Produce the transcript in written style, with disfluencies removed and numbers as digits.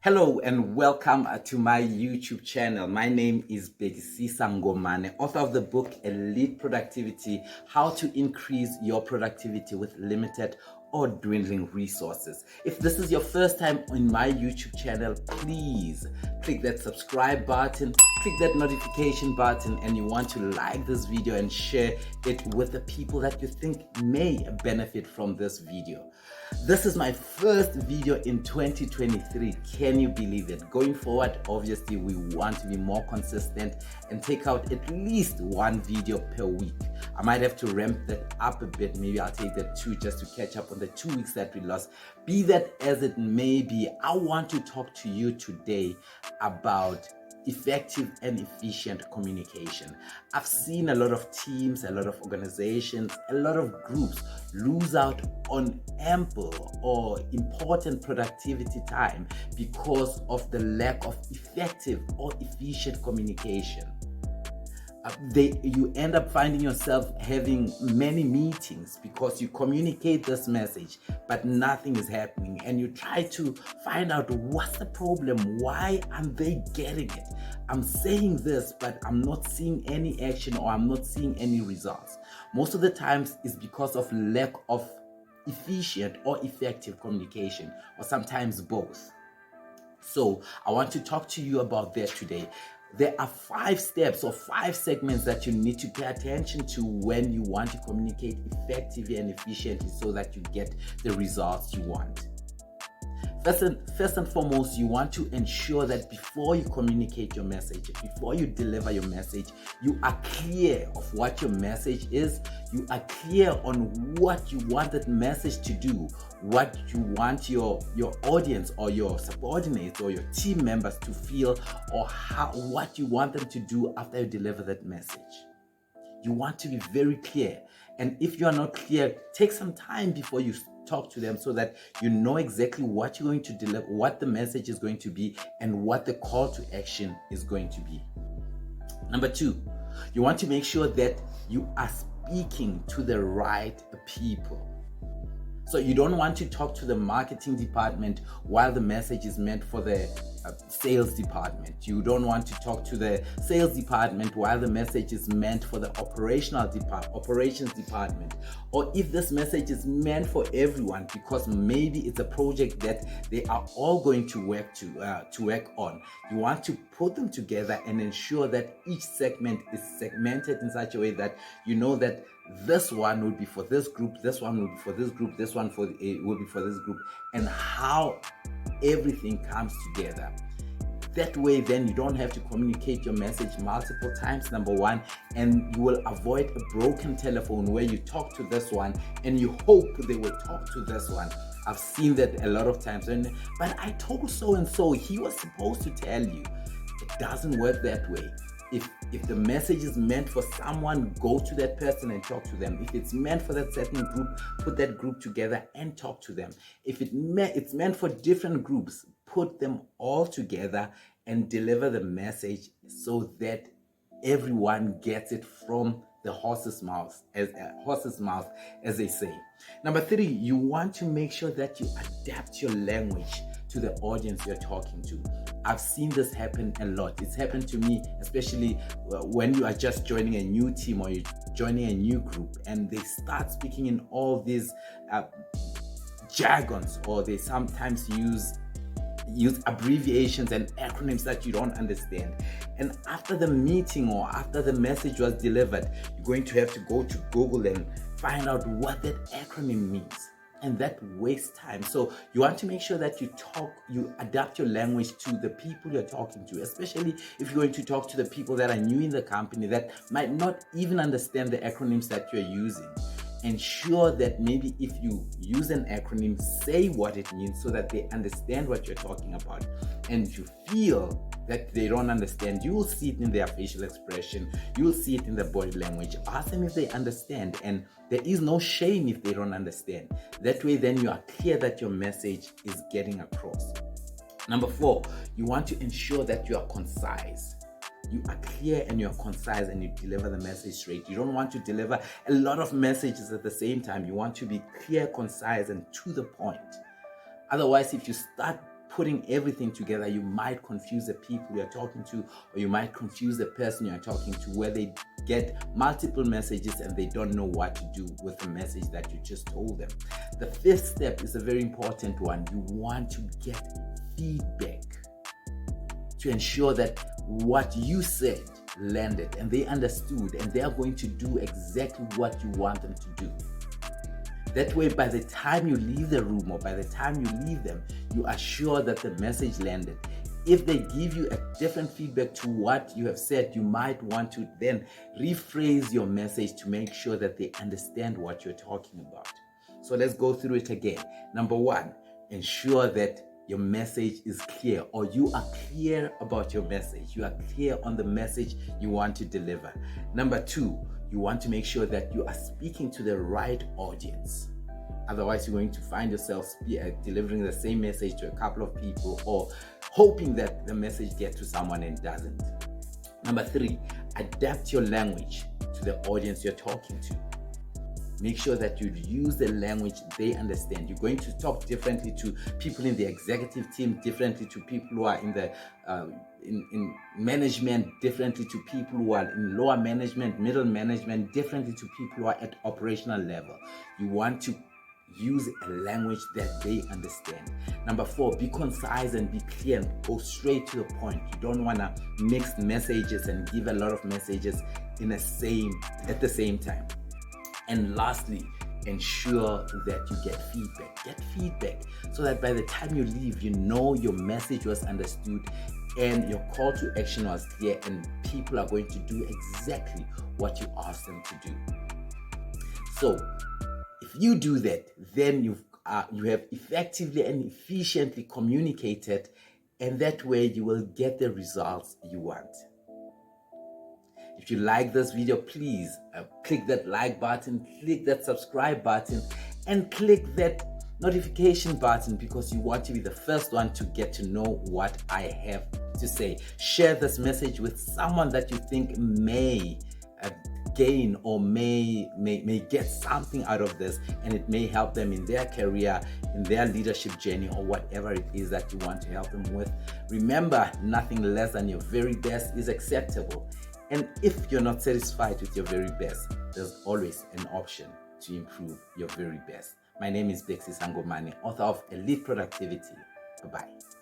Hello and welcome to my YouTube channel. My name is Be Concise, author of the book Elite Productivity: How to Increase Your Productivity with Limited or Dwindling Resources. If this is your first time on my YouTube channel, please click that subscribe button, click that notification button, and you want to like this video and share it with the people that you think may benefit from this video. This is my first video in 2023. Can you believe it? Going forward, obviously, we want to be more consistent and take out at least one video per week. I might have to ramp that up a bit. Maybe I'll take that 2 just to catch up on the 2 weeks that we lost. Be that as it may be, I want to talk to you today about effective and efficient communication. I've seen a lot of teams, a lot of organizations, a lot of groups lose out on ample or important productivity time because of the lack of effective or efficient communication. You end up finding yourself having many meetings because you communicate this message, but nothing is happening, and you try to find out what's the problem, why aren't they getting it? I'm saying this, but I'm not seeing any action or I'm not seeing any results. Most of the times it's because of lack of efficient or effective communication, or sometimes both. So I want to talk to you about that today. There are 5 steps or 5 segments that you need to pay attention to when you want to communicate effectively and efficiently so that you get the results you want. First and foremost, you want to ensure that before you communicate your message, before you deliver your message, you are clear of what your message is. You are clear on what you want that message to do, what you want your audience or your subordinates or your team members to feel, or what you want them to do after you deliver that message. You want to be very clear. And if you are not clear, take some time before you talk to them so that you know exactly what you're going to deliver, what the message is going to be, and what the call to action is going to be. Number 2, you want to make sure that you are speaking to the right people. So you don't want to talk to the marketing department while the message is meant for the sales department. You don't want to talk to the sales department while the message is meant for the operations department. Or if this message is meant for everyone because maybe it's a project that they are all going to work on, you want to put them together and ensure that each segment is segmented in such a way that you know that this one will be for this group, this one will be for this group, this one will be for this group, and how everything comes together. That way, then you don't have to communicate your message multiple times, number 1, and you will avoid a broken telephone where you talk to this one and you hope they will talk to this one. I've seen that a lot of times. But I told so and so, he was supposed to tell you. It doesn't work that way. If the message is meant for someone, go to that person and talk to them. If it's meant for that certain group, put that group together and talk to them. If it's meant for different groups, put them all together and deliver the message so that everyone gets it from the horse's mouth, as they say. Number 3, you want to make sure that you adapt your language to the audience you're talking to. I've seen this happen a lot. It's happened to me, especially when you are just joining a new team or you're joining a new group and they start speaking in all these jargons, or they sometimes use abbreviations and acronyms that you don't understand. And after the meeting or after the message was delivered, you're going to have to go to Google and find out what that acronym means. And that wastes time. So you want to make sure that you adapt your language to the people you're talking to, especially if you're going to talk to the people that are new in the company that might not even understand the acronyms that you're using. Ensure that maybe if you use an acronym, say what it means so that they understand what you're talking about. And if you feel that they don't understand, you will see it in their facial expression, you will see it in their body language. Ask them if they understand, and there is no shame if they don't understand. That way, then you are clear that your message is getting across. Number 4, you want to ensure that you are concise. You are clear and you're concise and you deliver the message straight. You don't want to deliver a lot of messages at the same time. You want to be clear, concise, and to the point. Otherwise, if you start putting everything together, you might confuse the people you're talking to, or you might confuse the person you're talking to, where they get multiple messages and they don't know what to do with the message that you just told them. The fifth step is a very important one. You want to get feedback to ensure that what you said landed and they understood, and they are going to do exactly what you want them to do. That way, by the time you leave the room or by the time you leave them, you are sure that the message landed. If they give you a different feedback to what you have said, you might want to then rephrase your message to make sure that they understand what you're talking about. So let's go through it again. Number one, ensure that your message is clear, or you are clear about your message. You are clear on the message you want to deliver. Number two, you want to make sure that you are speaking to the right audience. Otherwise, you're going to find yourself delivering the same message to a couple of people, or hoping that the message gets to someone and doesn't. Number three, adapt your language to the audience you're talking to. Make sure that you use the language they understand. You're going to talk differently to people in the executive team, differently to people who are in the in management, differently to people who are in lower management, middle management, differently to people who are at operational level. You want to use a language that they understand. Number four, be concise and be clear and go straight to the point. You don't want to mix messages and give a lot of messages at the same time. And lastly, ensure that you get feedback. Get feedback so that by the time you leave, you know your message was understood and your call to action was clear, and people are going to do exactly what you asked them to do. So if you do that, then you have effectively and efficiently communicated, and that way you will get the results you want. If you like this video, please click that like button, click that subscribe button, and click that notification button, because you want to be the first one to get to know what I have to say. Share this message with someone that you think may gain or may get something out of this, and it may help them in their career, in their leadership journey, or whatever it is that you want to help them with. Remember, nothing less than your very best is acceptable. And if you're not satisfied with your very best, there's always an option to improve your very best. My name is Bexi Sangomane, author of Elite Productivity. Bye-bye.